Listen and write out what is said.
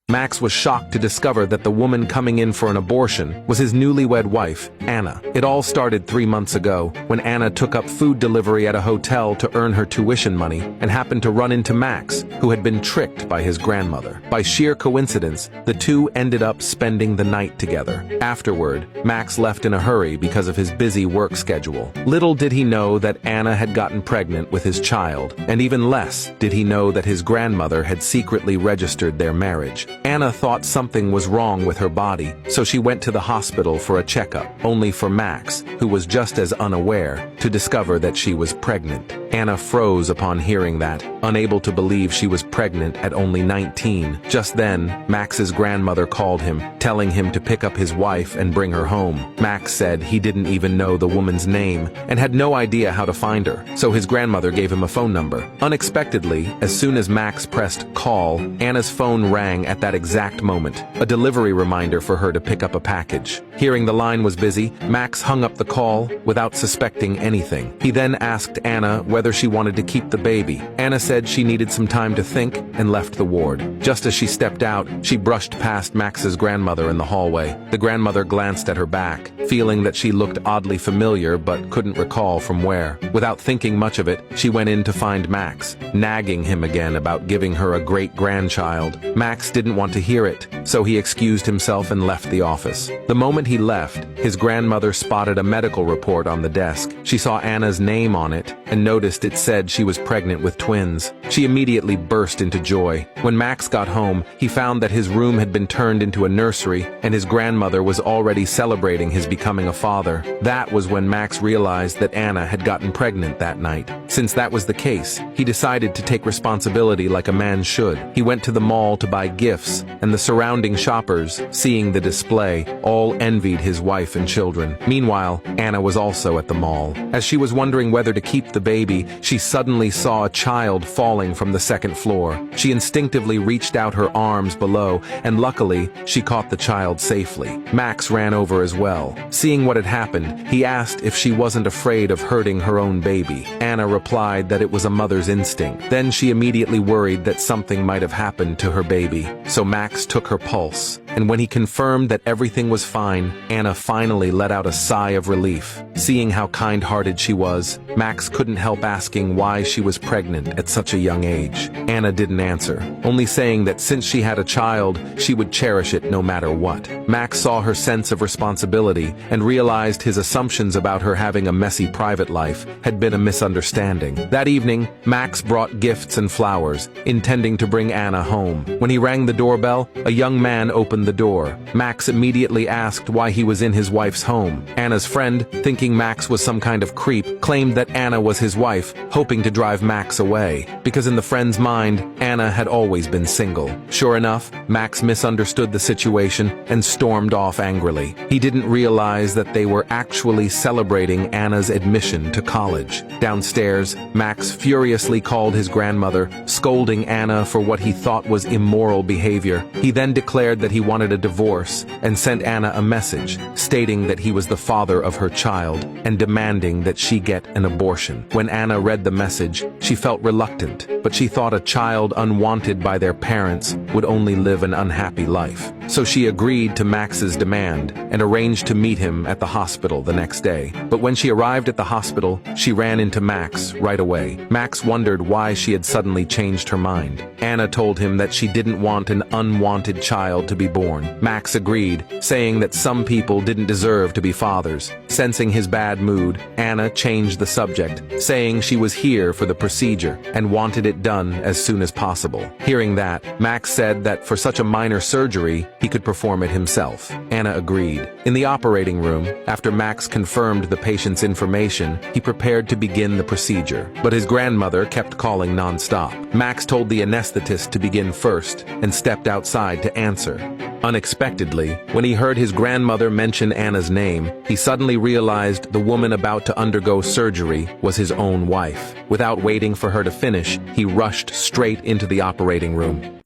Max was shocked to discover that the woman coming in for an abortion was his newlywed wife, Anna. It all started 3 months ago, when Anna took up food delivery at a hotel to earn her tuition money and happened to run into Max, who had been tricked by his grandmother. By sheer coincidence, the two ended up spending the night together. Afterward, Max left in a hurry because of his busy work schedule. Little did he know that Anna had gotten pregnant with his child, and even less did he know that his grandmother had secretly registered their marriage. Anna thought something was wrong with her body, so she went to the hospital for a checkup, only for Max, who was just as unaware, to discover that she was pregnant. Anna froze upon hearing that, unable to believe she was pregnant at only 19. Just then, Max's grandmother called him, telling him to pick up his wife and bring her home. Max said he didn't even know the woman's name and had no idea how to find her, so his grandmother gave him a phone number. Unexpectedly, as soon as Max pressed call, Anna's phone rang at that exact moment, a delivery reminder for her to pick up a package. Hearing the line was busy, Max hung up the call without suspecting anything. He then asked Anna whether she wanted to keep the baby. Anna said she needed some time to think and left the ward. Just as she stepped out, she brushed past Max's grandmother in the hallway. The grandmother glanced at her back, feeling that she looked oddly familiar but couldn't recall from where. Without thinking much of it, she went in to find Max, nagging him again about giving her a great-grandchild. Max didn't want to hear it, so he excused himself and left the office. The moment he left, his grandmother spotted a medical report on the desk. She saw Anna's name on it and noticed it said she was pregnant with twins. She immediately burst into joy. When Max got home, he found that his room had been turned into a nursery and his grandmother was already celebrating his becoming a father. That was when Max realized that Anna had gotten pregnant that night. Since that was the case, he decided to take responsibility like a man should. He went to the mall to buy gifts, and the surrounding shoppers, seeing the display, all envied his wife and children. Meanwhile, Anna was also at the mall. As she was wondering whether to keep the baby, she suddenly saw a child falling from the second floor. She instinctively reached out her arms below, and luckily, she caught the child safely. Max ran over as well. Seeing what had happened, he asked if she wasn't afraid of hurting her own baby. Anna replied that it was a mother's instinct. Then she immediately worried that something might have happened to her baby. So Max took her pulse, and when he confirmed that everything was fine, Anna finally let out a sigh of relief. Seeing how kind-hearted she was, Max couldn't help asking why she was pregnant at such a young age. Anna didn't answer, only saying that since she had a child, she would cherish it no matter what. Max saw her sense of responsibility and realized his assumptions about her having a messy private life had been a misunderstanding. That evening, Max brought gifts and flowers, intending to bring Anna home. When he rang the doorbell, a young man opened the door. Max immediately asked why he was in his wife's home. Anna's friend, thinking Max was some kind of creep, claimed that Anna was his wife, hoping to drive Max away, because in the friend's mind, Anna had always been single. Sure enough, Max misunderstood the situation and stormed off angrily. He didn't realize that they were actually celebrating Anna's admission to college. Downstairs, Max furiously called his grandmother, scolding Anna for what he thought was immoral behavior. He then declared that he wanted a divorce and sent Anna a message, stating that he was the father of her child and demanding that she get an abortion. When Anna read the message, she felt reluctant, but she thought a child unwanted by their parents would only live an unhappy life. So she agreed to Max's demand and arranged to meet him at the hospital the next day. But when she arrived at the hospital, she ran into Max right away. Max wondered why she had suddenly changed her mind. Anna told him that she didn't want an unwanted child to be born. Max agreed, saying that some people didn't deserve to be fathers. Sensing his bad mood, Anna changed the subject, saying she was here for the procedure and wanted it done as soon as possible. Hearing that, Max said that for such a minor surgery, he could perform it himself. Anna agreed. In the operating room, after Max confirmed the patient's information, he prepared to begin the procedure. But his grandmother kept calling non-stop. Max told the anesthetist to begin first and stepped outside to answer. Unexpectedly, when he heard his grandmother mention Anna's name, he suddenly realized the woman about to undergo surgery was his own wife. Without waiting for her to finish, he rushed straight into the operating room.